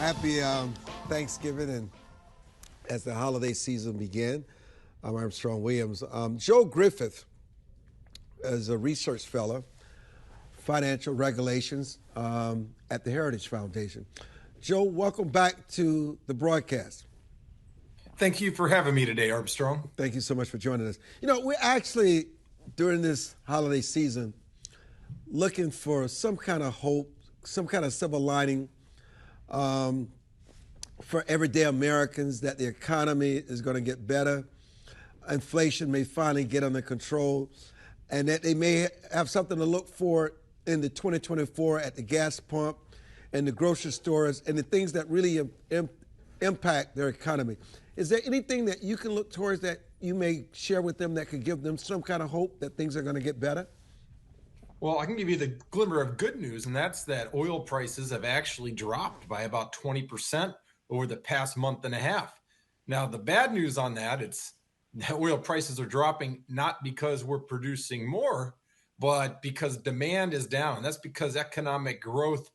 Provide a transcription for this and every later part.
Happy Thanksgiving, and as the holiday season began, I'm Armstrong Williams. Joe Griffith is a research fellow, financial regulations at the Heritage Foundation. Joe, welcome back to the broadcast. Thank you for having me today, Armstrong. Thank you so much for joining us. You know, we're actually, during this holiday season, looking for some kind of hope, some kind of silver lining for everyday Americans, that the economy is going to get better, inflation may finally get under control, and that they may have something to look for in the 2024 at the gas pump and the grocery stores and the things that really impact their economy. Is there anything that you can look towards that you may share with them that could give them some kind of hope that things are going to get better? Well, I can give you the glimmer of good news, and that's that oil prices have actually dropped by about 20% over the past month and a half. Now, the bad news on that, it's that oil prices are dropping not because we're producing more, but because demand is down. And that's because economic growth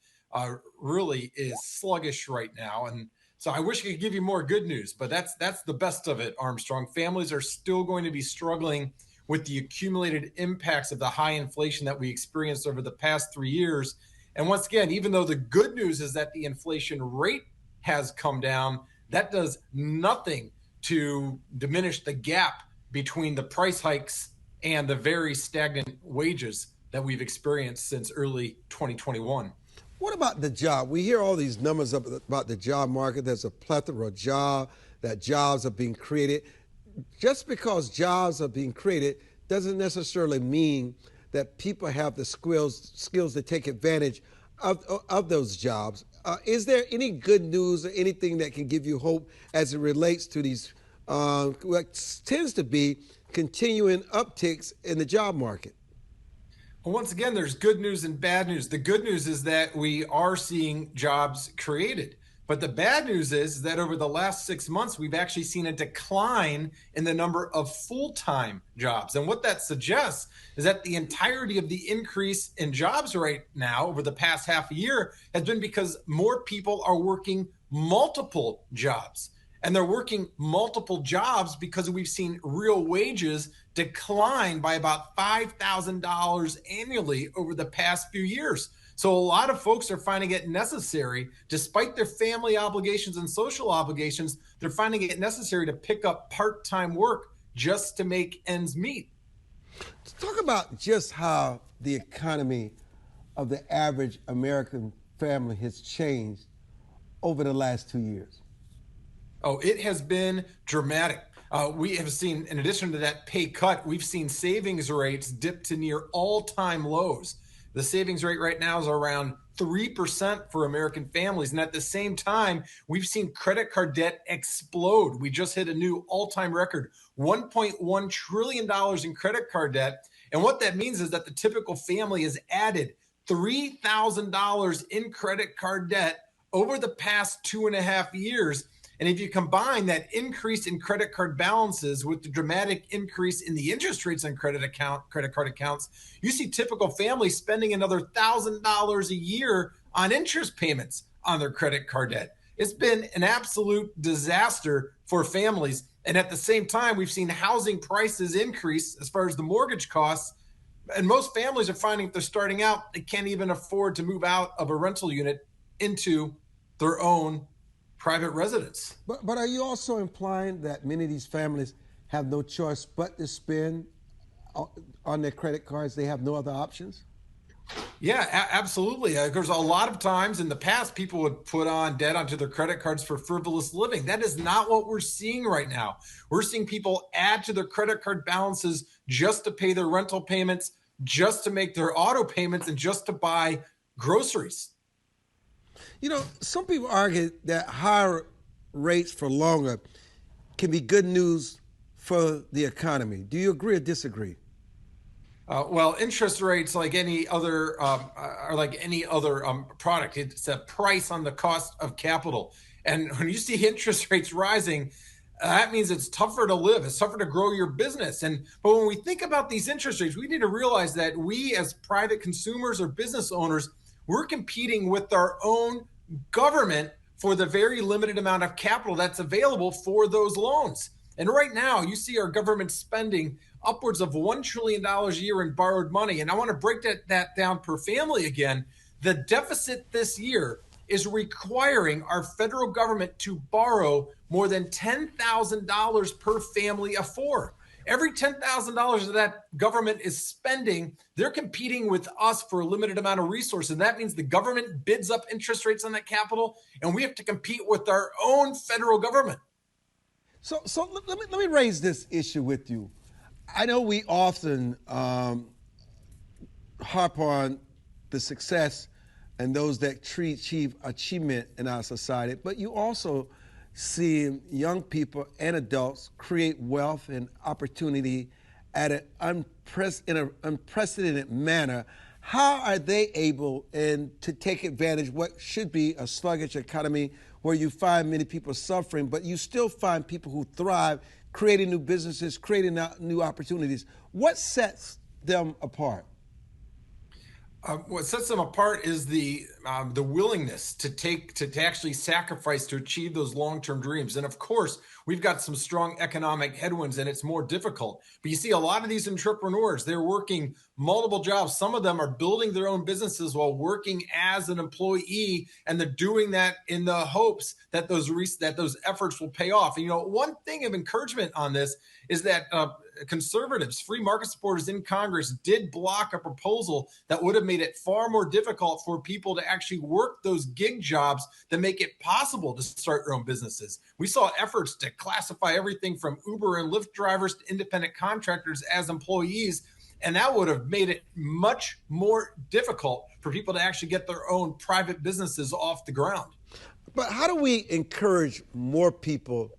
really is sluggish right now. And so I wish I could give you more good news, but that's the best of it, Armstrong. Families are still going to be struggling with the accumulated impacts of the high inflation that we experienced over the past 3 years. And once again, even though the good news is that the inflation rate has come down, that does nothing to diminish the gap between the price hikes and the very stagnant wages that we've experienced since early 2021. What about the job? We hear all these numbers about the job market. There's a plethora of jobs, that jobs are being created. Just because jobs are being created doesn't necessarily mean that people have the skills to take advantage of those jobs. Is there any good news or anything that can give you hope as it relates to these what tends to be continuing upticks in the job market? Well, once again, there's good news and bad news. The good news is that we are seeing jobs created. But the bad news is that over the last 6 months, we've actually seen a decline in the number of full-time jobs. And what that suggests is that the entirety of the increase in jobs right now over the past half a year has been because more people are working multiple jobs. And they're working multiple jobs because we've seen real wages decline by about $5,000 annually over the past few years. So a lot of folks are finding it necessary, despite their family obligations and social obligations, they're finding it necessary to pick up part-time work just to make ends meet. Let's talk about just how the economy of the average American family has changed over the last 2 years. Oh, it has been dramatic. We have seen, in addition to that pay cut, we've seen savings rates dip to near all-time lows. The savings rate right now is around 3% for American families. And at the same time, we've seen credit card debt explode. We just hit a new all-time record, $1.1 trillion in credit card debt. And what that means is that the typical family has added $3,000 in credit card debt over the past 2.5 years. And if you combine that increase in credit card balances with the dramatic increase in the interest rates on credit card accounts, you see typical families spending another $1,000 a year on interest payments on their credit card debt. It's been an absolute disaster for families. And at the same time, we've seen housing prices increase as far as the mortgage costs. And most families are finding if they're starting out, they can't even afford to move out of a rental unit into their own private residence. But are you also implying that many of these families have no choice but to spend on their credit cards? They have no other options? Yeah, absolutely. There's a lot of times in the past, people would put on debt onto their credit cards for frivolous living. That is not what we're seeing right now. We're seeing people add to their credit card balances just to pay their rental payments, just to make their auto payments, and just to buy groceries. You know, some people argue that higher rates for longer can be good news for the economy. Do you agree or disagree? Well, interest rates, like any other, are like any other product. It's a price on the cost of capital. And when you see interest rates rising, that means it's tougher to live. It's tougher to grow your business. But when we think about these interest rates, we need to realize that we as private consumers or business owners, we're competing with our own government for the very limited amount of capital that's available for those loans. And right now, you see our government spending upwards of $1 trillion a year in borrowed money. And I want to break that down per family again. The deficit this year is requiring our federal government to borrow more than $10,000 per family of four. Every $10,000 that government is spending, they're competing with us for a limited amount of resources. And that means the government bids up interest rates on that capital, and we have to compete with our own federal government. So let me raise this issue with you. I know we often harp on the success and those that achieve achievement in our society, but you also see young people and adults create wealth and opportunity at an unprecedented manner. How are they able to take advantage of what should be a sluggish economy where you find many people suffering, but you still find people who thrive, creating new businesses, creating new opportunities? What sets them apart? What sets them apart is the willingness to actually sacrifice to achieve those long-term dreams. And of course, we've got some strong economic headwinds, and it's more difficult. But you see a lot of these entrepreneurs, they're working multiple jobs. Some of them are building their own businesses while working as an employee, and they're doing that in the hopes that those efforts will pay off. And, one thing of encouragement on this is that conservatives, free market supporters in Congress did block a proposal that would have made it far more difficult for people to actually work those gig jobs that make it possible to start your own businesses. We saw efforts to classify everything from Uber and Lyft drivers to independent contractors as employees, and that would have made it much more difficult for people to actually get their own private businesses off the ground. But how do we encourage more people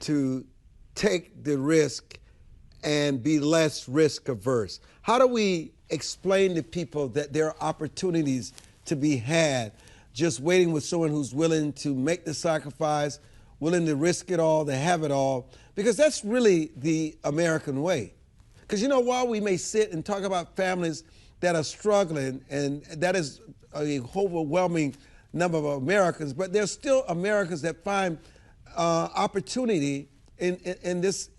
to take the risk and be less risk averse? How do we explain to people that there are opportunities to be had, just waiting with someone who's willing to make the sacrifice, willing to risk it all, to have it all? Because that's really the American way. Because, while we may sit and talk about families that are struggling, and that is an overwhelming number of Americans, but there's still Americans that find opportunity in this,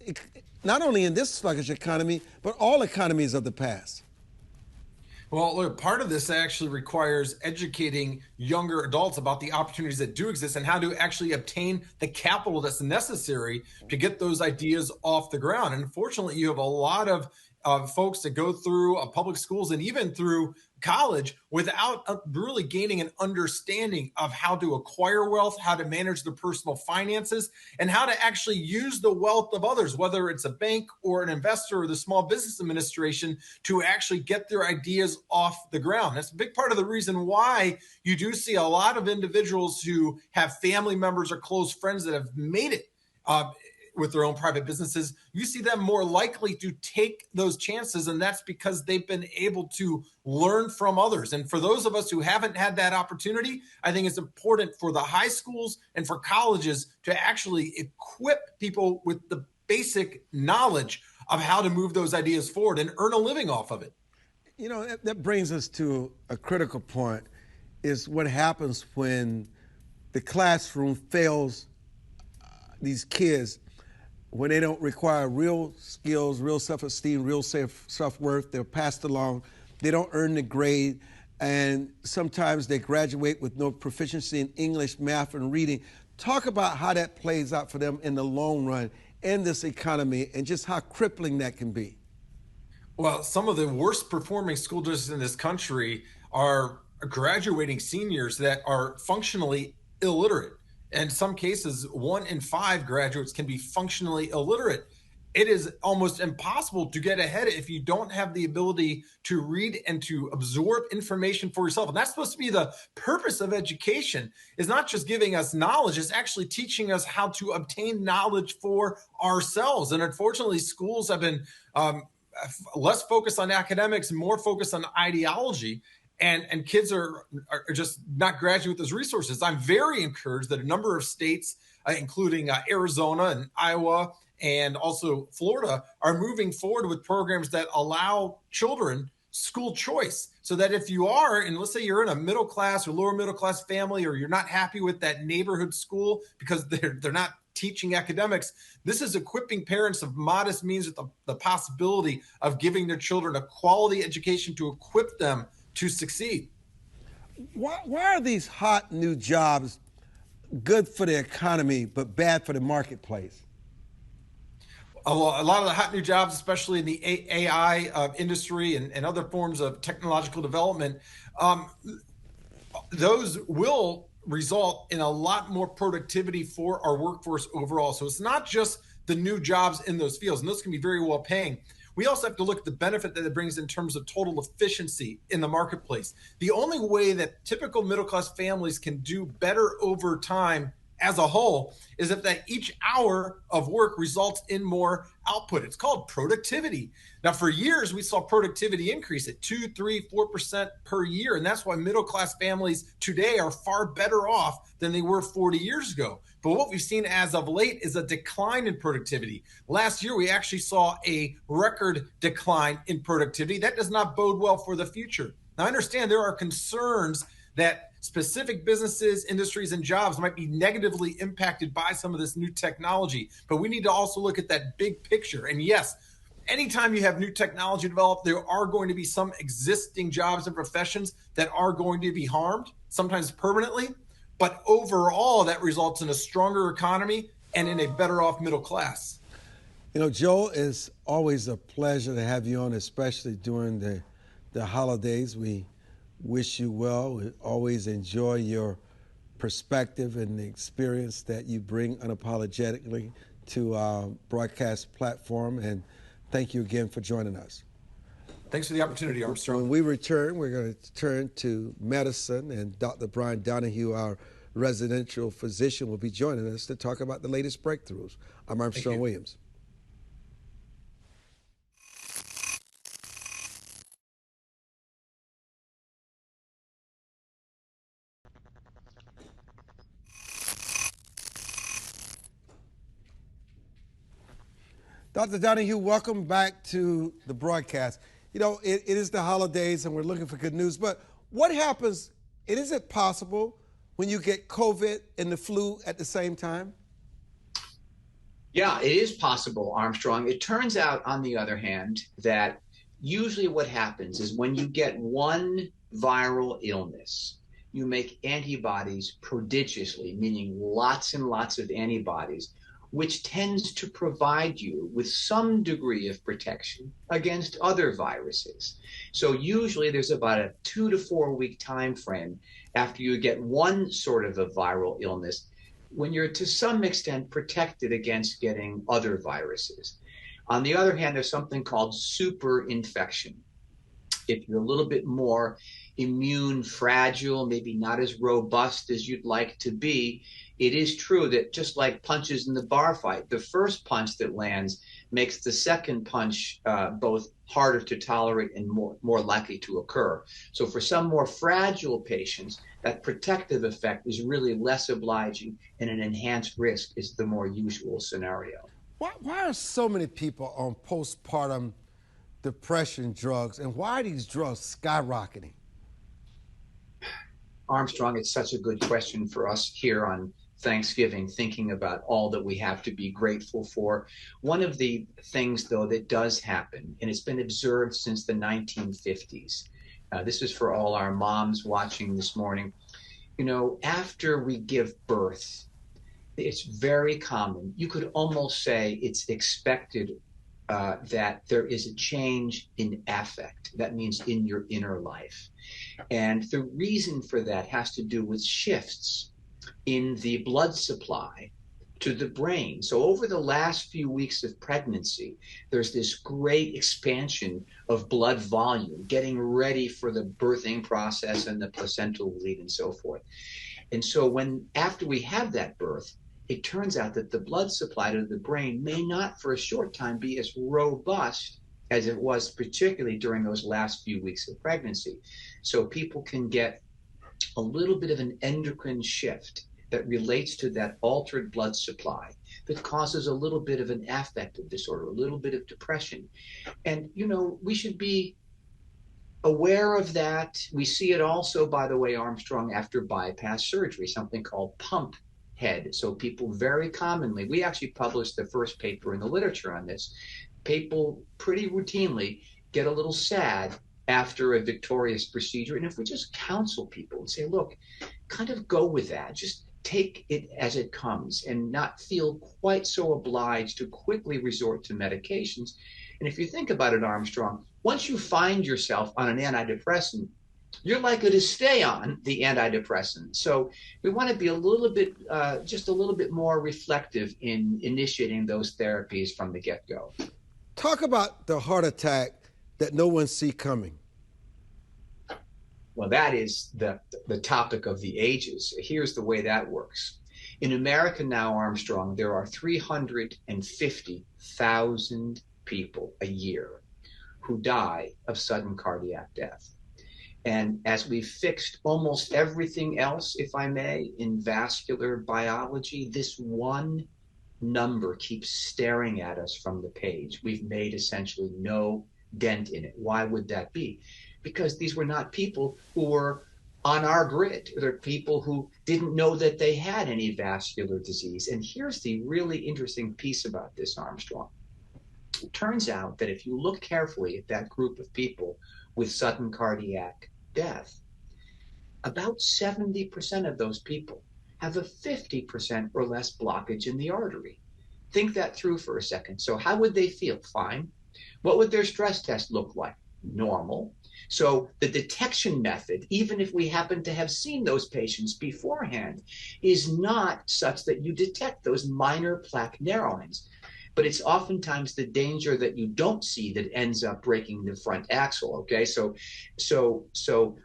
not only in this sluggish economy, but all economies of the past. Well, look, part of this actually requires educating younger adults about the opportunities that do exist and how to actually obtain the capital that's necessary to get those ideas off the ground. And unfortunately, you have a lot of folks that go through public schools and even through college without really gaining an understanding of how to acquire wealth, how to manage their personal finances, and how to actually use the wealth of others, whether it's a bank or an investor or the Small Business Administration, to actually get their ideas off the ground. That's a big part of the reason why you do see a lot of individuals who have family members or close friends that have made it with their own private businesses. You see them more likely to take those chances, and that's because they've been able to learn from others. And for those of us who haven't had that opportunity, I think it's important for the high schools and for colleges to actually equip people with the basic knowledge of how to move those ideas forward and earn a living off of it. That brings us to a critical point, is what happens when the classroom fails these kids when they don't require real skills, real self-esteem, real self-worth. They're passed along. They don't earn the grade. And sometimes they graduate with no proficiency in English, math, and reading. Talk about how that plays out for them in the long run in this economy and just how crippling that can be. Well, some of the worst performing school districts in this country are graduating seniors that are functionally illiterate. In some cases, 1 in 5 graduates can be functionally illiterate. It is almost impossible to get ahead if you don't have the ability to read and to absorb information for yourself. And that's supposed to be the purpose of education, is not just giving us knowledge, it's actually teaching us how to obtain knowledge for ourselves. And unfortunately, schools have been less focused on academics, more focused on ideology. And kids are just not graduating with those resources. I'm very encouraged that a number of states, including Arizona and Iowa and also Florida, are moving forward with programs that allow children school choice, so that if you are, and let's say you're in a middle class or lower middle class family, or you're not happy with that neighborhood school because they're not teaching academics, this is equipping parents of modest means with the possibility of giving their children a quality education to equip them to succeed. Why are these hot new jobs good for the economy but bad for the marketplace? A lot of the hot new jobs, especially in the AI industry and other forms of technological development, those will result in a lot more productivity for our workforce overall. So it's not just the new jobs in those fields, and those can be very well paying. We also have to look at the benefit that it brings in terms of total efficiency in the marketplace. The only way that typical middle-class families can do better over time as a whole is if that each hour of work results in more output. It's called productivity. Now, for years, we saw productivity increase at 2, 3, 4% per year. And that's why middle-class families today are far better off than they were 40 years ago. But what we've seen as of late is a decline in productivity. Last year, we actually saw a record decline in productivity. That does not bode well for the future. Now, I understand there are concerns that specific businesses, industries, and jobs might be negatively impacted by some of this new technology. But we need to also look at that big picture. And yes, anytime you have new technology developed, there are going to be some existing jobs and professions that are going to be harmed, sometimes permanently. But overall, that results in a stronger economy and in a better off middle class. You know, Joel, it's always a pleasure to have you on, especially during the holidays. We wish you well. We always enjoy your perspective and the experience that you bring unapologetically to our broadcast platform. And thank you again for joining us. Thanks for the opportunity, Armstrong. When we return, we're going to turn to medicine, and Dr. Bryan Donohue, our residential physician, will be joining us to talk about the latest breakthroughs. I'm Armstrong Williams. Dr. Donohue, welcome back to the broadcast. You know, it is the holidays and we're looking for good news, but what happens, is it possible when you get COVID and the flu at the same time? Yeah, it is possible, Armstrong. It turns out, on the other hand, that usually what happens is when you get one viral illness, you make antibodies prodigiously, meaning lots and lots of antibodies, which tends to provide you with some degree of protection against other viruses. So usually there's about a 2 to 4 week time frame after you get one sort of a viral illness when you're to some extent protected against getting other viruses. On the other hand, there's something called super infection. If you're a little bit more immune fragile, maybe not as robust as you'd like to be, it is true that just like punches in the bar fight, the first punch that lands makes the second punch both harder to tolerate and more likely to occur. So for some more fragile patients, that protective effect is really less obliging, and an enhanced risk is the more usual scenario. Why are so many people on postpartum depression drugs, and why are these drugs skyrocketing? Armstrong, it's such a good question for us here on Thanksgiving, thinking about all that we have to be grateful for. One of the things, though, that does happen, and it's been observed since the 1950s, this is for all our moms watching this morning, you know, after we give birth, it's very common, you could almost say it's expected that there is a change in affect. That means in your inner life. And the reason for that has to do with shifts in the blood supply to the brain. So over the last few weeks of pregnancy, there's this great expansion of blood volume, getting ready for the birthing process and the placental bleed and so forth. And so after we have that birth, it turns out that the blood supply to the brain may not for a short time be as robust as it was, particularly during those last few weeks of pregnancy. So people can get a little bit of an endocrine shift that relates to that altered blood supply that causes a little bit of an affective disorder, a little bit of depression. And, you know, we should be aware of that. We see it also, by the way, Armstrong, after bypass surgery, something called pump head. So people very commonly, we actually published the first paper in the literature on this, people pretty routinely get a little sad after a victorious procedure. And if we just counsel people and say, look, kind of go with that, just take it as it comes and not feel quite so obliged to quickly resort to medications. And if you think about it, Armstrong, once you find yourself on an antidepressant, you're likely to stay on the antidepressant. So we want to be a little bit, just a little bit more reflective in initiating those therapies from the get-go. Talk about the heart attack that no one see coming. Well, that is the topic of the ages. Here's the way that works. In America now, Armstrong, there are 350,000 people a year who die of sudden cardiac death. And as we've fixed almost everything else, if I may, in vascular biology, this one number keeps staring at us from the page. We've made essentially no dent in it. Why would that be? Because these were not people who were on our grid. They're people who didn't know that they had any vascular disease. And here's the really interesting piece about this, Armstrong. It turns out that if you look carefully at that group of people with sudden cardiac death, about 70% of those people have a 50% or less blockage in the artery. Think that through for a second. So how would they feel? Fine. What would their stress test look like? Normal. So the detection method, even if we happen to have seen those patients beforehand, is not such that you detect those minor plaque narrowings. But it's oftentimes the danger that you don't see that ends up breaking the front axle. Okay, so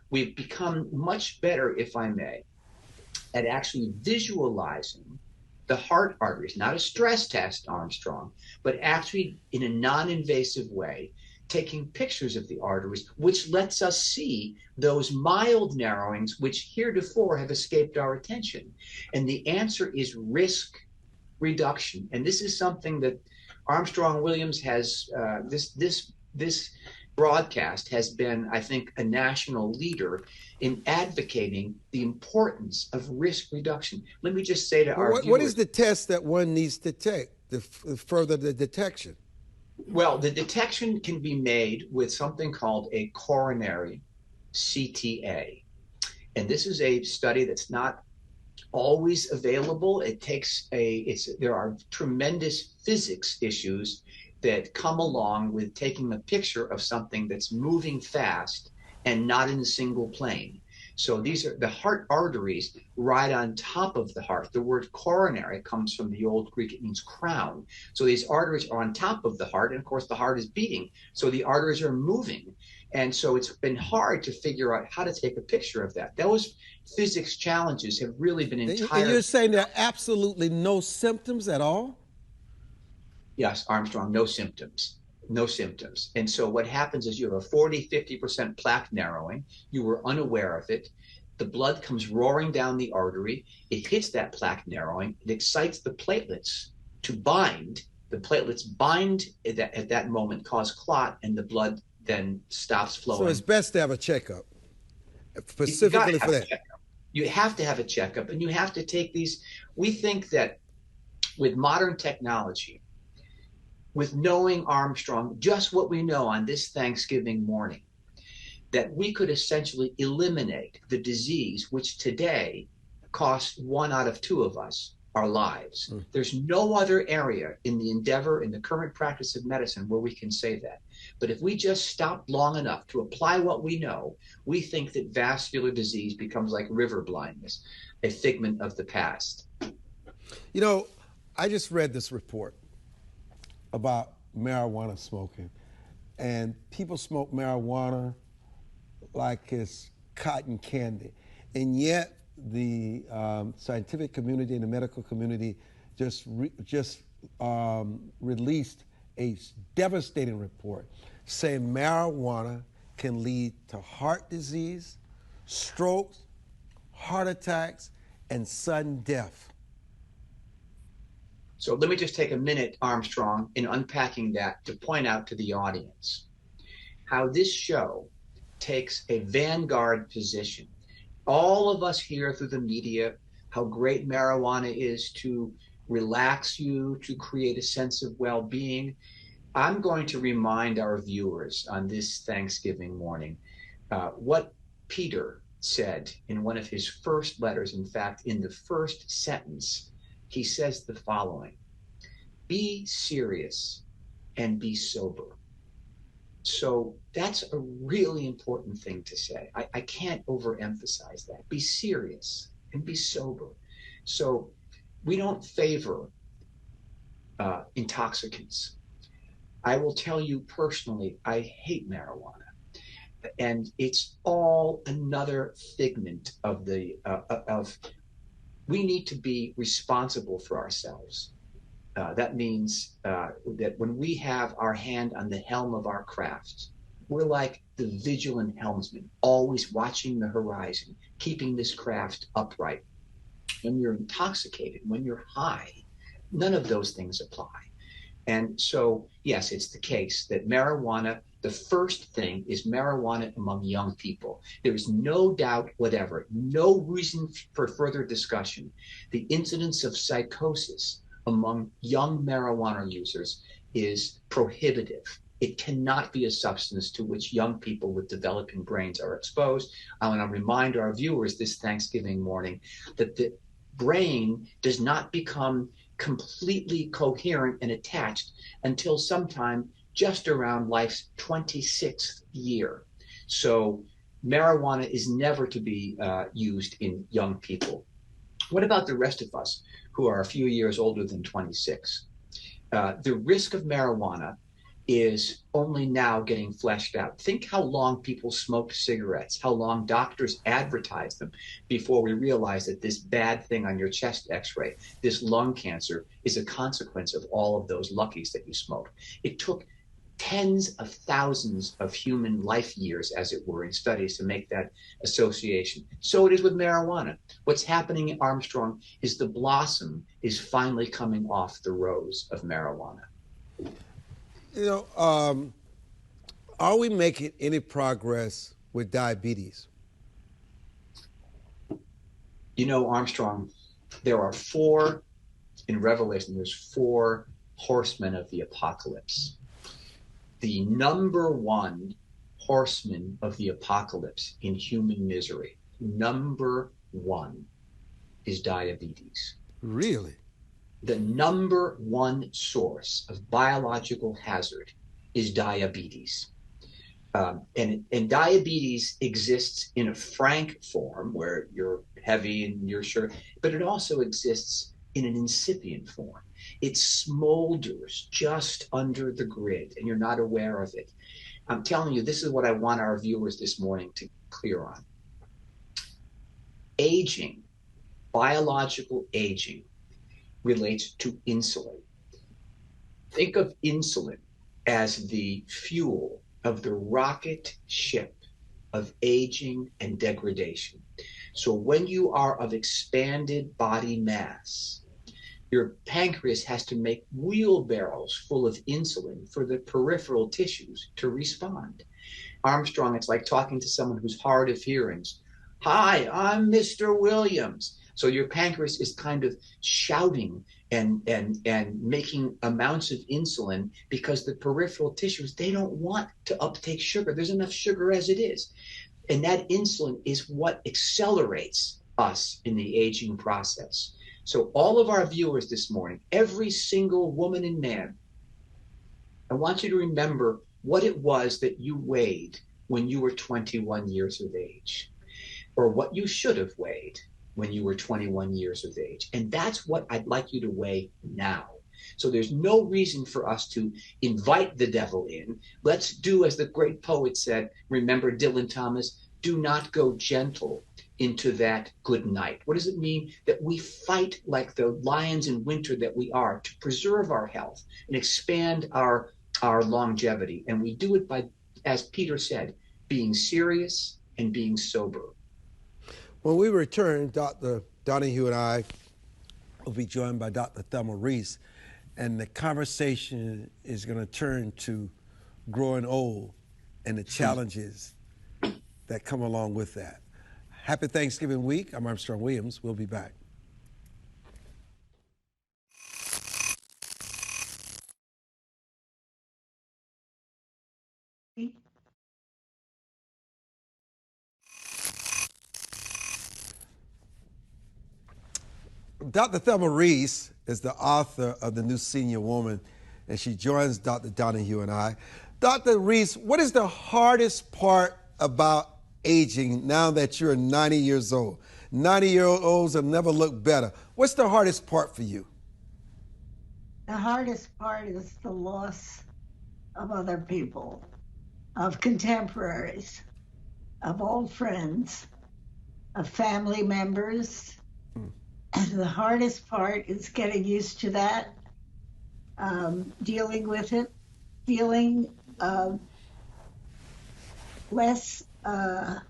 we've become much better, if I may, at actually visualizing the heart arteries, not a stress test, Armstrong, but actually in a non-invasive way, taking pictures of the arteries, which lets us see those mild narrowings which heretofore have escaped our attention. And the answer is risk reduction. And this is something that Armstrong Williams has, this broadcast has been, I think, a national leader in advocating the importance of risk reduction. Let me just say to our viewers, what is the test that one needs to take to further the detection? Well, the detection can be made with something called a coronary CTA. And this is a study that's not always available. There are tremendous physics issues that come along with taking a picture of something that's moving fast and not in a single plane. So these are the heart arteries right on top of the heart. The word coronary comes from the old Greek. It means crown. So these arteries are on top of the heart, and of course the heart is beating. So the arteries are moving. And so it's been hard to figure out how to take a picture of that. Those physics challenges have really been entirely— And you're saying there are absolutely no symptoms at all? Yes, Armstrong, no symptoms. No symptoms. And so what happens is you have a 40-50% plaque narrowing. You were unaware of it. The blood comes roaring down the artery. It hits that plaque narrowing. It excites the platelets to bind. The platelets bind at that moment, cause clot, and the blood then stops flowing. So it's best to have a checkup, specifically for that. You have to have a checkup, and you have to take these. We think that with modern technology, with knowing, Armstrong, just what we know on this Thanksgiving morning, that we could essentially eliminate the disease which today costs 1 out of 2 of us our lives. There's no other area in the endeavor, in the current practice of medicine, where we can say that. But if we just stop long enough to apply what we know, we think that vascular disease becomes like river blindness, a figment of the past. You know, I just read this report about marijuana smoking, and people smoke marijuana like it's cotton candy, and yet the scientific community and the medical community just released a devastating report saying marijuana can lead to heart disease, strokes, heart attacks, and sudden death. So let me just take a minute, Armstrong, in unpacking that to point out to the audience how this show takes a vanguard position. All of us hear through the media how great marijuana is to relax you, to create a sense of well-being. I'm going to remind our viewers on this Thanksgiving morning what Peter said in one of his first letters. In fact, in the first sentence, he says the following: be serious and be sober. So that's a really important thing to say. I can't overemphasize that. Be serious and be sober. So we don't favor intoxicants. I will tell you personally, I hate marijuana. And it's all another figment of we need to be responsible for ourselves. That means that when we have our hand on the helm of our craft, we're like the vigilant helmsman, always watching the horizon, keeping this craft upright. When you're intoxicated, when you're high, none of those things apply. And so, yes, it's the case that marijuana, the first thing is marijuana among young people. There is no doubt whatever, no reason for further discussion. The incidence of psychosis among young marijuana users is prohibitive. It cannot be a substance to which young people with developing brains are exposed. I want to remind our viewers this Thanksgiving morning that the brain does not become completely coherent and attached until sometime just around life's 26th year. So marijuana is never to be used in young people. What about the rest of us who are a few years older than 26? The risk of marijuana is only now getting fleshed out. Think how long people smoked cigarettes, how long doctors advertised them before we realized that this bad thing on your chest x-ray, this lung cancer, is a consequence of all of those luckies that you smoked. It took tens of thousands of human life years, as it were, in studies to make that association. So it is with marijuana. What's happening at Armstrong is the blossom is finally coming off the rose of marijuana. You know, are we making any progress with diabetes? You know, Armstrong, there are four, in Revelation, there's four horsemen of the apocalypse. The number one horseman of the apocalypse in human misery, number one, is diabetes. Really? The number one source of biological hazard is diabetes. And diabetes exists in a frank form where you're heavy and you're sure, but it also exists in an incipient form. It smolders just under the grid and you're not aware of it. I'm telling you, this is what I want our viewers this morning to clear on. Aging, biological aging, relates to insulin. Think of insulin as the fuel of the rocket ship of aging and degradation. So when you are of expanded body mass, your pancreas has to make wheelbarrows full of insulin for the peripheral tissues to respond. Armstrong, it's like talking to someone who's hard of hearing. Hi, I'm Mr. Williams. So your pancreas is kind of shouting and making amounts of insulin because the peripheral tissues, they don't want to uptake sugar. There's enough sugar as it is. And that insulin is what accelerates us in the aging process. So all of our viewers this morning, every single woman and man, I want you to remember what it was that you weighed when you were 21 years of age, or what you should have weighed when you were 21 years of age. And that's what I'd like you to weigh now. So there's no reason for us to invite the devil in. Let's do as the great poet said, remember Dylan Thomas, do not go gentle into that good night. What does it mean? That we fight like the lions in winter that we are to preserve our health and expand our longevity. And we do it by, as Peter said, being serious and being sober. When we return, Dr. Donohue and I will be joined by Dr. Thelma Reese, and the conversation is going to turn to growing old and the challenges that come along with that. Happy Thanksgiving week. I'm Armstrong Williams. We'll be back. Dr. Thelma Reese is the author of The New Senior Woman, and she joins Dr. Donohue and I. Dr. Reese, what is the hardest part about aging now that you're 90 years old? 90-year-olds have never looked better. What's the hardest part for you? The hardest part is the loss of other people, of contemporaries, of old friends, of family members. And the hardest part is getting used to that, dealing with it, feeling less a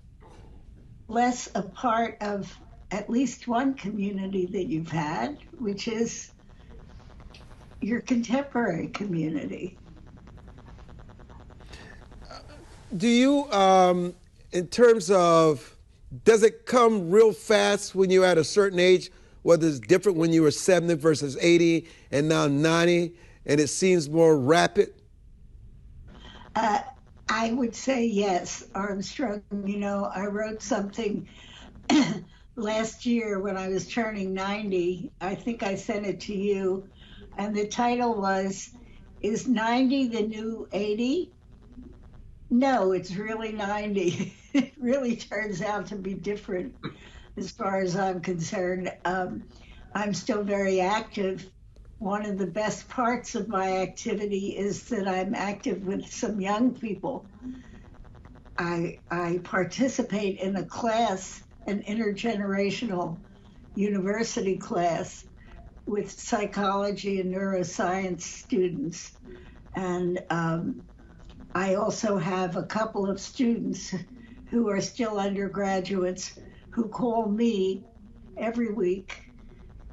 part of at least one community that you've had, which is your contemporary community. Do you, in terms of, does it come real fast when you're at a certain age? Whether it's different when you were 70 versus 80 and now 90, and it seems more rapid? I would say yes, Armstrong. You know, I wrote something last year when I was turning 90. I think I sent it to you. And the title was, "Is 90 the new 80? No, it's really 90. It really turns out to be different as far as I'm concerned. I'm still very active. One of the best parts of my activity is that I'm active with some young people. I participate in a class, an intergenerational university class with psychology and neuroscience students. And I also have a couple of students who are still undergraduates who call me every week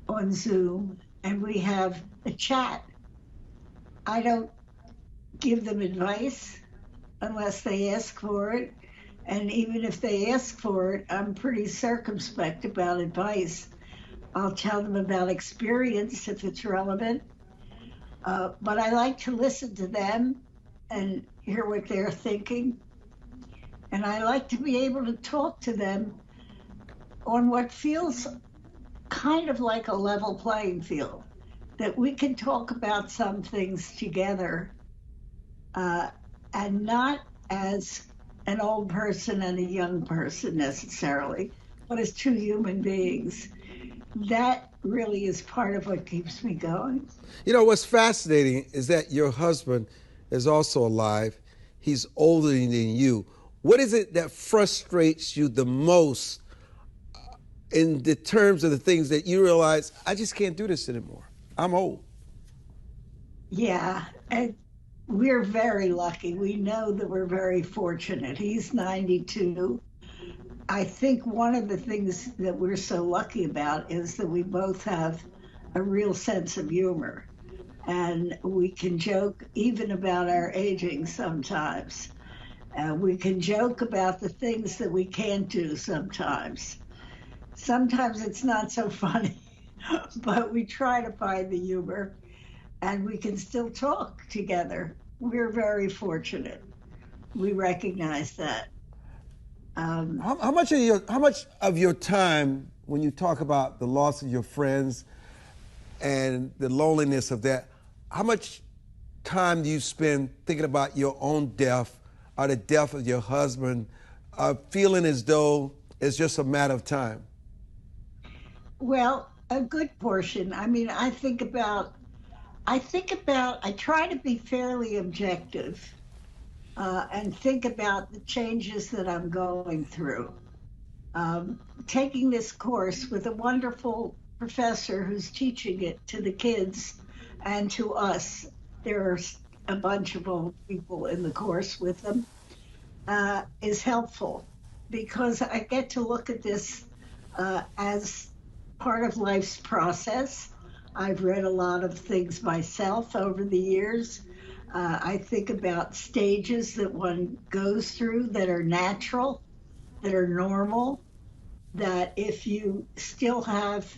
on Zoom, and we have a chat. I don't give them advice unless they ask for it. And even if they ask for it, I'm pretty circumspect about advice. I'll tell them about experience if it's relevant. But I like to listen to them and hear what they're thinking. And I like to be able to talk to them on what feels kind of like a level playing field, that we can talk about some things together, and not as an old person and a young person necessarily, but as two human beings. That really is part of what keeps me going. You know, what's fascinating is that your husband is also alive. He's older than you. What is it that frustrates you the most in the terms of the things that you realize, I just can't do this anymore? I'm old. Yeah, and we're very lucky. We know that we're very fortunate. He's 92. I think one of the things that we're so lucky about is that we both have a real sense of humor. And we can joke even about our aging sometimes. We can joke about the things that we can't do sometimes. Sometimes it's not so funny, but we try to find the humor, and we can still talk together. We're very fortunate. We recognize that. How much of your time, when you talk about the loss of your friends and the loneliness of that, how much time do you spend thinking about your own death or the death of your husband, feeling as though it's just a matter of time? Well, a good portion. I mean, I try to be fairly objective, and think about the changes that I'm going through. Taking this course with a wonderful professor who's teaching it to the kids and to us. There are a bunch of old people in the course with them, is helpful, because I get to look at this as part of life's process. I've read a lot of things myself over the years. I think about stages that one goes through that are natural, that are normal, that if you still have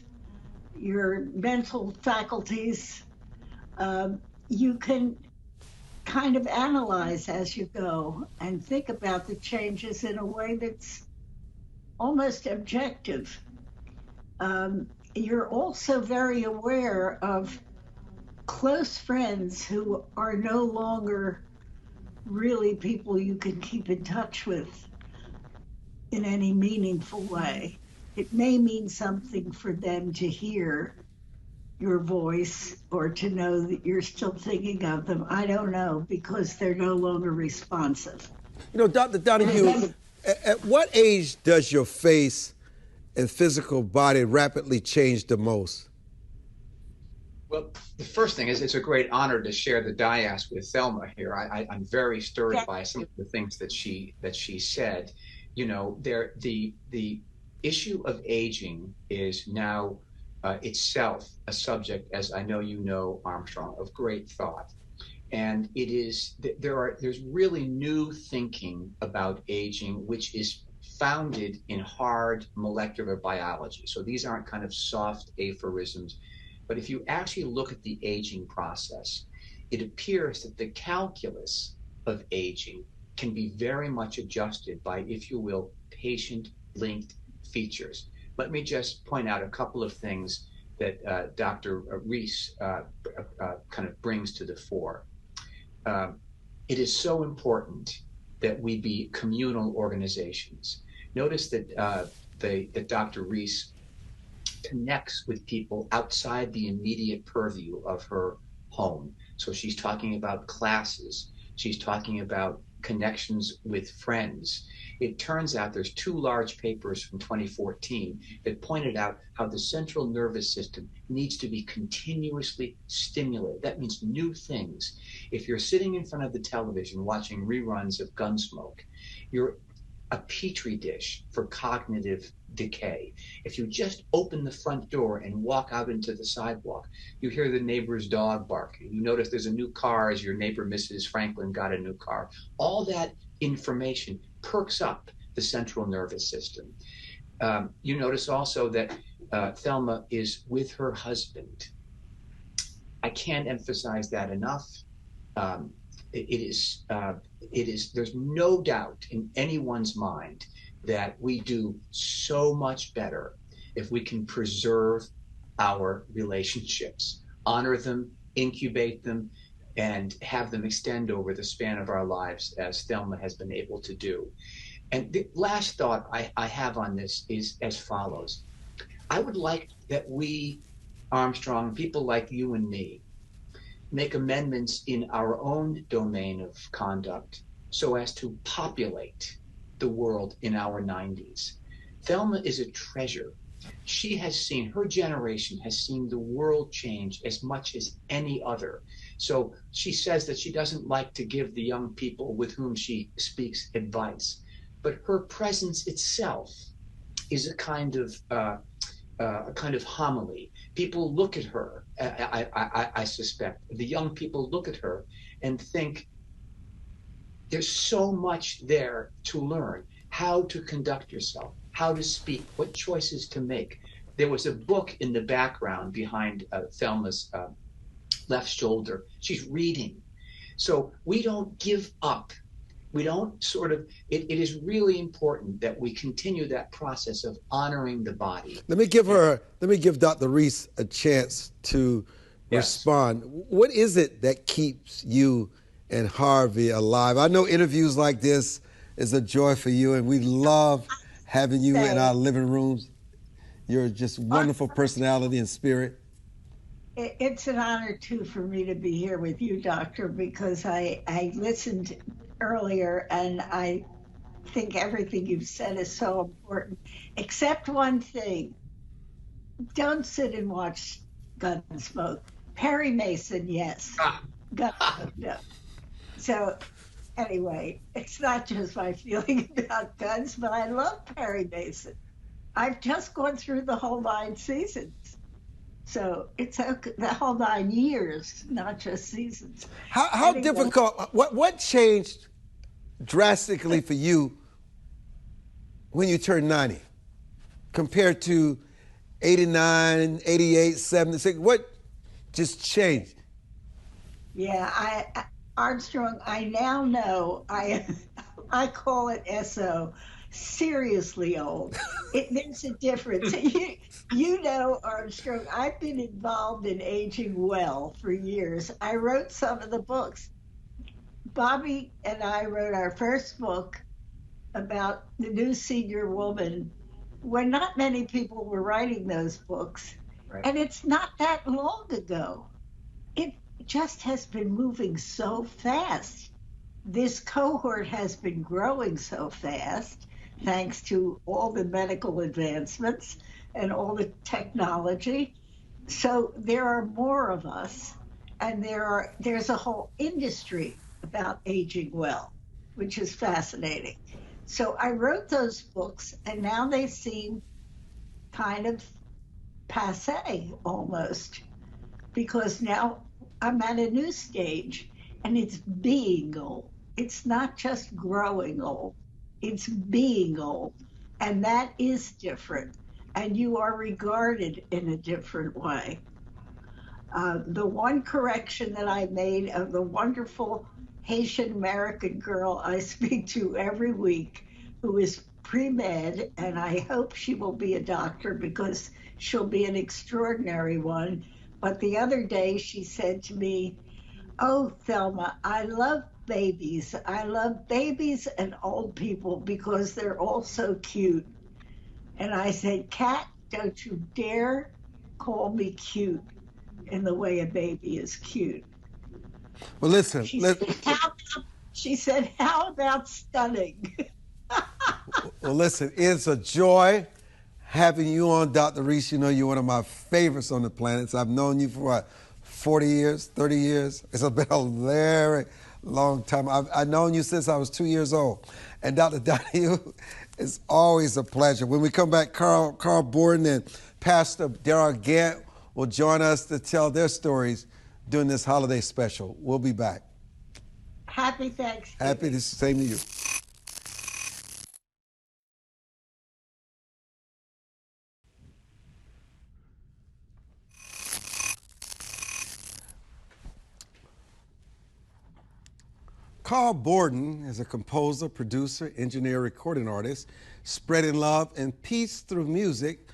your mental faculties, you can kind of analyze as you go and think about the changes in a way that's almost objective. You're also very aware of close friends who are no longer really people you can keep in touch with in any meaningful way. It may mean something for them to hear your voice or to know that you're still thinking of them. I don't know, because they're no longer responsive. You know, Dr. Donohue, at what age does your face and physical body rapidly change the most? Well, the first thing is it's a great honor to share the dais with Thelma here. I'm very stirred by some of the things that she said. You know, the issue of aging is now itself a subject, as I know you know, Armstrong, of great thought. And it is there's really new thinking about aging, which is founded in hard molecular biology. So these aren't kind of soft aphorisms. But if you actually look at the aging process, it appears that the calculus of aging can be very much adjusted by, if you will, patient-linked features. Let me just point out a couple of things that Dr. Reese kind of brings to the fore. It is so important that we be communal organizations. Notice that that Dr. Reese connects with people outside the immediate purview of her home. So she's talking about classes. She's talking about connections with friends. It turns out there's 2 large papers from 2014 that pointed out how the central nervous system needs to be continuously stimulated. That means new things. If you're sitting in front of the television watching reruns of Gunsmoke, you're a petri dish for cognitive decay. If you just open the front door and walk out into the sidewalk, you hear the neighbor's dog barking. You notice there's a new car as your neighbor Mrs. Franklin got a new car. All that information perks up the central nervous system. You notice also that Thelma is with her husband. I can't emphasize that enough. There's no doubt in anyone's mind that we do so much better if we can preserve our relationships, honor them, incubate them, and have them extend over the span of our lives, as Thelma has been able to do. And the last thought I have on this is as follows. I would like that we, Armstrong, people like you and me, make amendments in our own domain of conduct so as to populate the world in our 90s. Thelma is a treasure. She has seen, her generation has seen the world change as much as any other. So she says that she doesn't like to give the young people with whom she speaks advice, but her presence itself is a kind of homily. People look at her, I suspect, the young people look at her and think there's so much there to learn, how to conduct yourself, how to speak, what choices to make. There was a book in the background behind Thelma's left shoulder. She's reading. So we don't give up. We don't it is really important that we continue that process of honoring the body. Let me give Dr. Reese a chance to respond. What is it that keeps you and Harvey alive? I know interviews like this is a joy for you, and we love having you in our living rooms. You're just wonderful personality and spirit. It's an honor, too, for me to be here with you, Doctor, because I listened earlier, and I think everything you've said is so important, except one thing. Don't sit and watch Gunsmoke. Perry Mason, yes. Gunsmoke, no. So anyway, it's not just my feeling about guns, but I love Perry Mason. I've just gone through the whole 9 seasons. So it's the whole 9 years, not just seasons. How difficult, what changed drastically for you when you turn 90 compared to 89, 88, 76? What just changed? Yeah, Armstrong, I now know I call it SO, seriously old. There's a difference. You know, Armstrong, I've been involved in aging well for years. I wrote some of the books. Bobby and I wrote our first book about the new senior woman when not many people were writing those books. Right. And it's not that long ago. It just has been moving so fast. This cohort has been growing so fast thanks to all the medical advancements and all the technology. So there are more of us, and there's a whole industry about aging well, which is fascinating. So I wrote those books, and now they seem kind of passe almost, because now I'm at a new stage, and it's being old. It's not just growing old, it's being old. And that is different. And you are regarded in a different way. The one correction that I made of the wonderful Haitian American girl I speak to every week, who is pre med, and I hope she will be a doctor because she'll be an extraordinary one. But the other day she said to me, "Oh, Thelma, I love babies. I love babies and old people because they're all so cute." And I said, "Kat, don't you dare call me cute in the way a baby is cute." Well, listen. She said, how about stunning? Well, listen. It's a joy having you on, Dr. Reese. You know, you're one of my favorites on the planet. I've known you for what, 40 years, 30 years? It's been a very long time. I've known you since I was 2 years old. And Dr. Donohue, it's always a pleasure. When we come back, Carl Borden and Pastor Darrell Gant will join us to tell their stories during this holiday special. We'll be back. Happy Thanksgiving. Happy the same to you. Carl Borden is a composer, producer, engineer, recording artist, spreading love and peace through music.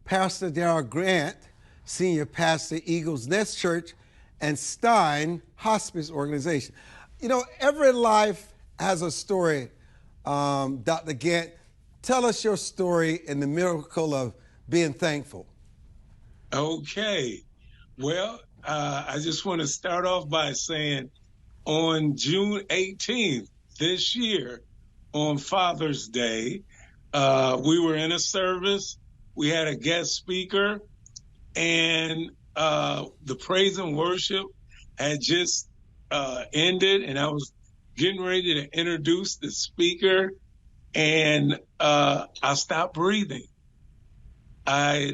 Pastor Darrell Gant, senior pastor, Eagles Nest Church and Stein Hospice Organization. You know, every life has a story. Dr. Gant, tell us your story and the miracle of being thankful. Okay. Well, I just want to start off by saying on June 18th this year, on Father's Day, we were in a service. We had a guest speaker, and the praise and worship had just ended, and I was getting ready to introduce the speaker, and I stopped breathing. I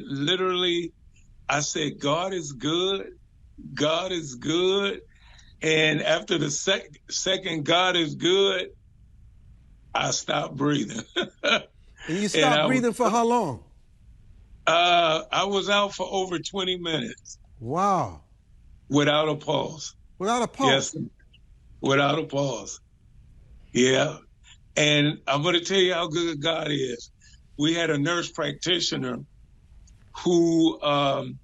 said, God is good. God is good. And after the second God is good, I stopped breathing. And you stopped breathing for how long? I was out for over 20 minutes. Wow. Without a pause. Without a pause? Yes, without a pause. Yeah. And I'm going to tell you how good God is. We had a nurse practitioner who had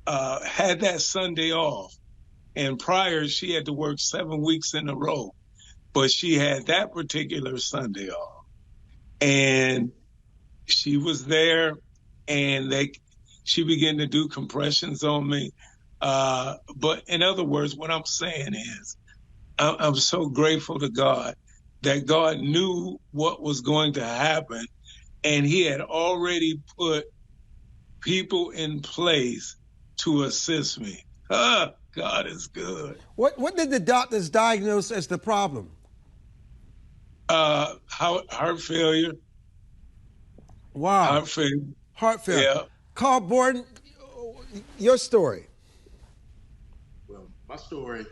that Sunday off. And prior, she had to work 7 weeks in a row. But she had that particular Sunday off. And she was there, and she began to do compressions on me. But in other words, what I'm saying is, I'm so grateful to God that God knew what was going to happen, and he had already put people in place to assist me. God is good. What did the doctors diagnose as the problem? Heart failure. Wow. Heart failure. Heart failure. Yeah. Carl Borden, your story. Well, my story,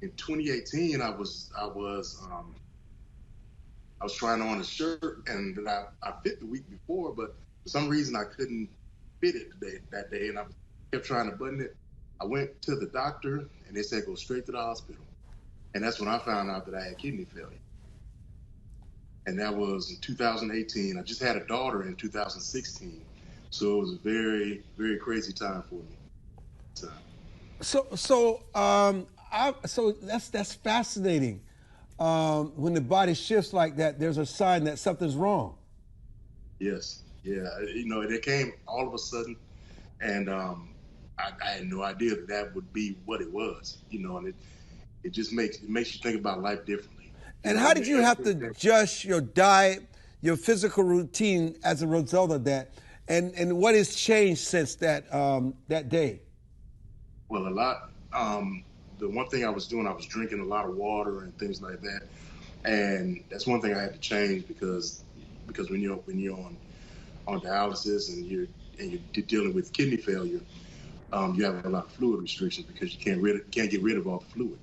in 2018, I was I was trying on a shirt, and then I fit the week before, but for some reason I couldn't fit it that day, and I kept trying to button it. I went to the doctor, and they said go straight to the hospital, and that's when I found out that I had kidney failure. And that was in 2018. I just had a daughter in 2016, so it was a very, very crazy time for me. So that's fascinating. When the body shifts like that, there's a sign that something's wrong. Yes, yeah. It came all of a sudden, and I had no idea that would be what it was. And it just makes you think about life differently. And how did you have to adjust your diet, your physical routine as a result of that? And what has changed since that day? Well, a lot. The one thing I was doing, I was drinking a lot of water and things like that, and that's one thing I had to change because when you're on dialysis and you're dealing with kidney failure, you have a lot of fluid restrictions because you can't get rid of all the fluid.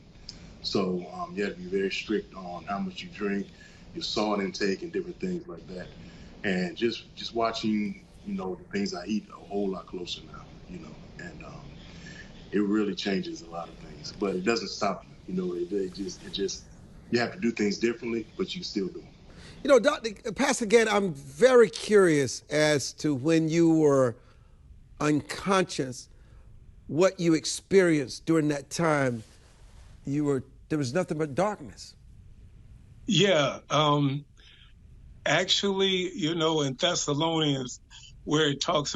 So you have to be very strict on how much you drink, your salt intake, and different things like that. And just watching, the things I eat a whole lot closer now, and it really changes a lot of things. But it doesn't stop you. It just you have to do things differently, but you still do them. Pastor Gant, I'm very curious as to when you were unconscious, what you experienced during that time. There was nothing but darkness. Yeah. Actually, in Thessalonians, where Paul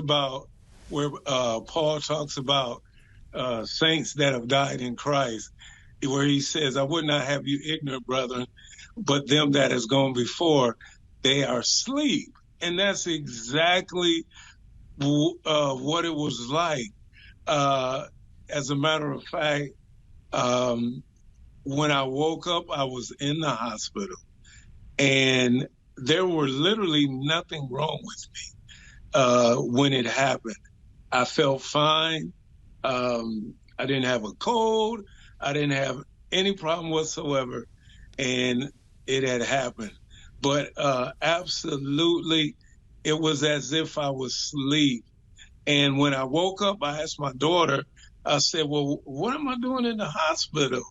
talks about saints that have died in Christ, where he says, I would not have you ignorant, brethren, but them that has gone before, they are asleep. And that's exactly what it was like. As a matter of fact, when I woke up, I was in the hospital, and there were literally nothing wrong with me when it happened. I felt fine. I didn't have a cold. I didn't have any problem whatsoever, and it had happened. But absolutely, it was as if I was asleep. And when I woke up, I asked my daughter, I said, well, what am I doing in the hospital?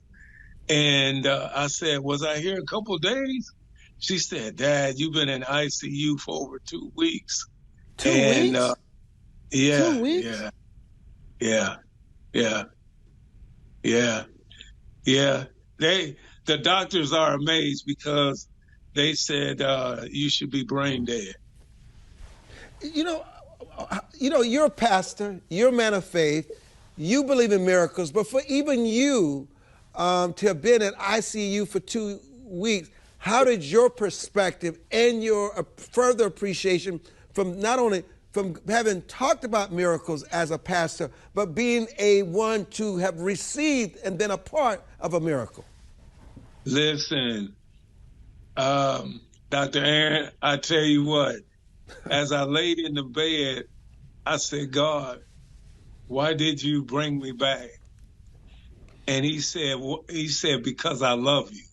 And I said, was I here a couple of days? She said, Dad, you've been in ICU for over 2 weeks. 2 weeks? Yeah. 2 weeks? Yeah. The doctors are amazed because they said you should be brain dead. You're a pastor, you're a man of faith, you believe in miracles, but for even you to have been in ICU for 2 weeks, how did your perspective and your further appreciation from not only from having talked about miracles as a pastor, but being a one to have received and been a part of a miracle? Listen, Dr. Aaron, I tell you what, as I laid in the bed, I said, God, why did you bring me back? And he said, because I love you.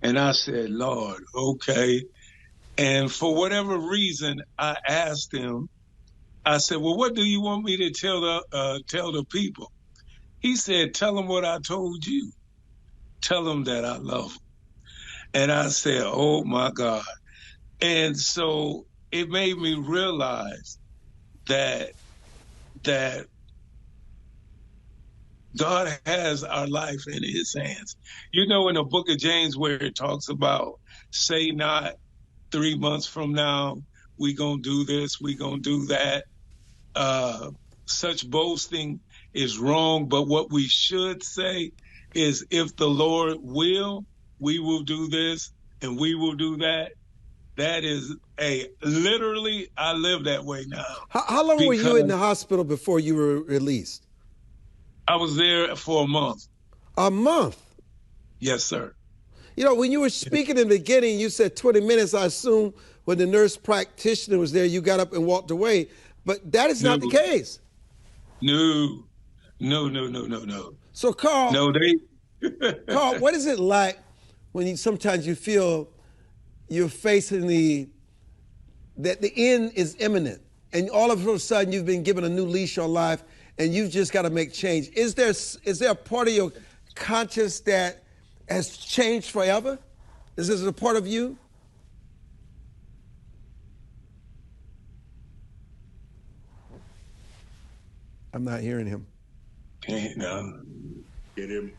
And I said, Lord, okay. And for whatever reason, I asked him, I said, well, what do you want me to tell the people? He said, tell them what I told you. Tell them that I love them. And I said, oh my God. And so it made me realize that God has our life in his hands. In the book of James where it talks about, say not 3 months from now, we gonna do this, we gonna do that. Such boasting is wrong, but what we should say is, if the Lord will, we will do this and we will do that. That is literally, I live that way now. How long were you in the hospital before you were released? I was there for a month. A month? Yes, sir. When you were speaking in the beginning, you said 20 minutes. I assume when the nurse practitioner was there, you got up and walked away. But that is not the case. No. So, Carl, no, Carl, what is it like when sometimes you feel you're facing that the end is imminent, and all of a sudden you've been given a new leash on life, and you've just got to make change. Is there a part of your conscience that has changed forever? Is this a part of you? I'm not hearing him. No. Get him.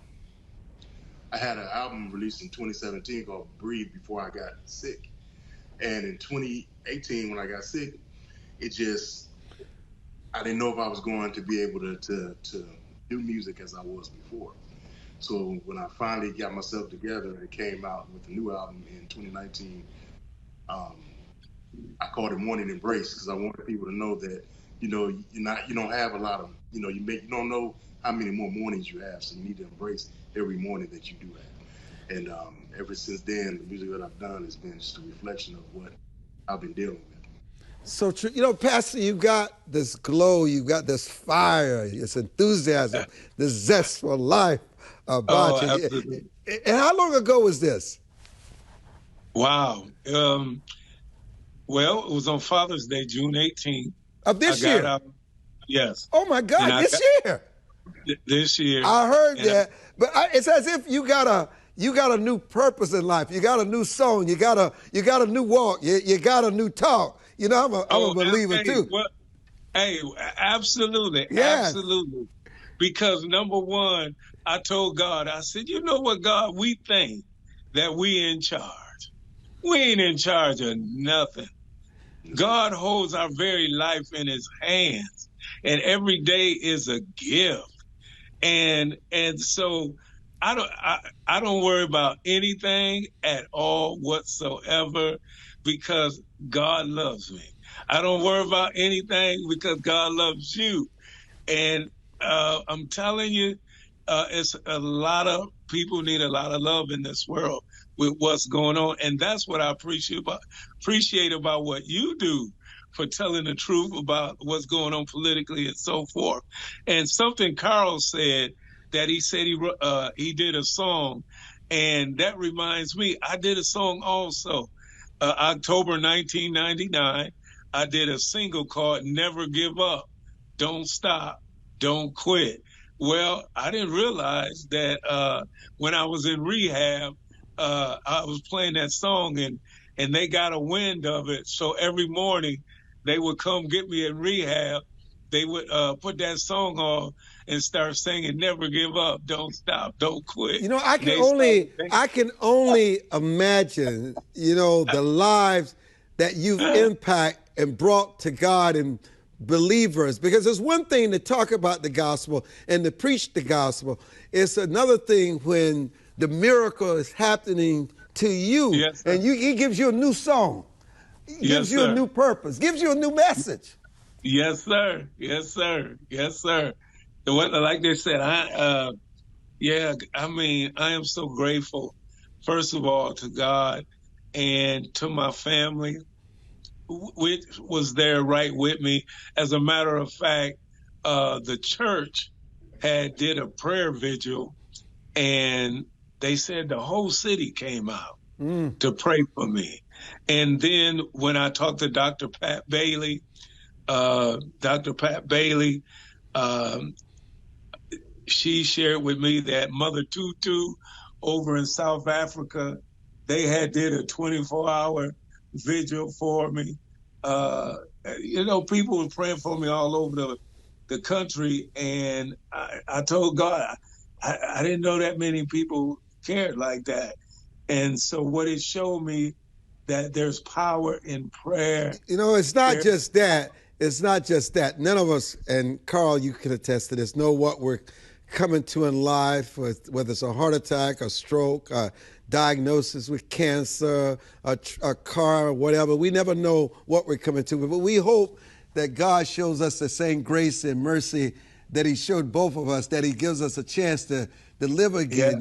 I had an album released in 2017 called Breathe Before I Got Sick. And in 2018, when I got sick, I didn't know if I was going to be able to do music as I was before. So when I finally got myself together and came out with a new album in 2019, I called it Morning Embrace, because I wanted people to know that, you don't have a lot of, you don't know how many more mornings you have, so you need to embrace every morning that you do have. And ever since then, the music that I've done has been just a reflection of what I've been dealing with. So, Pastor, you got this glow, you got this fire, this enthusiasm, this zest for life about you. Absolutely. And how long ago was this? Wow. Well, it was on Father's Day, June 18th. Of this year? Yes. Oh, my God, year? This year. I heard that. But it's as if you got a new purpose in life. You got a new song. You got a new walk. You got a new talk. I'm a believer too. Well, absolutely. Yes. Absolutely. Because number one, I told God, I said, you know what, God, we think that we in charge. We ain't in charge of nothing. God holds our very life in his hands, and every day is a gift. And so I don't worry about anything at all whatsoever, because God loves me. I don't worry about anything because God loves you. And I'm telling you, it's a lot of people need a lot of love in this world with what's going on. And that's what I appreciate about what you do, for telling the truth about what's going on politically and so forth. And something Carl said, that he said he did a song, and that reminds me, I did a song also. October 1999, I did a single called Never Give Up, Don't Stop, Don't Quit. Well, I didn't realize that when I was in rehab, I was playing that song, and they got a wind of it. So every morning they would come get me in rehab. They would put that song on and start singing, Never Give Up, Don't Stop, Don't Quit. I can only imagine, the lives that you've impacted and brought to God and believers. Because it's one thing to talk about the gospel and to preach the gospel. It's another thing when the miracle is happening to you. Yes, and he gives you a new song. He gives you a new purpose, gives you a new message. Yes, sir. Yes, sir. Yes, sir. Like they said, I am so grateful, first of all, to God and to my family, which was there right with me. As a matter of fact, the church did a prayer vigil, and they said the whole city came out to pray for me. And then when I talked to Dr. Pat Bailey, she shared with me that Mother Tutu over in South Africa, they did a 24-hour vigil for me. People were praying for me all over the country, and I told God, I didn't know that many people cared like that. And so what it showed me, that there's power in prayer. It's not just that. It's not just that. None of us, and Carl, you can attest to this, know what we're coming to in life, whether it's a heart attack, a stroke, a diagnosis with cancer, a car, or whatever. We never know what we're coming to. But we hope that God shows us the same grace and mercy that he showed both of us, that he gives us a chance to live again,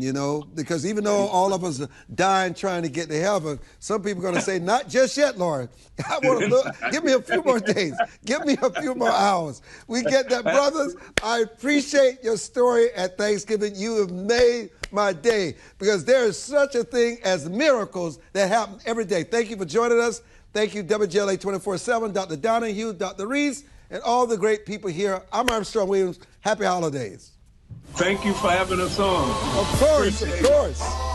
because even though all of us are dying trying to get to heaven, some people are going to say, not just yet, Lord. I want to look. Give me a few more days. Give me a few more hours. We get that, brothers. I appreciate your story at Thanksgiving. You have made my day, because there is such a thing as miracles that happen every day. Thank you for joining us. Thank you, WGLA 24/7, Dr. Donohue, Dr. Reese, and all the great people here. I'm Armstrong Williams. Happy holidays. Thank you for having us on. Of course, of course.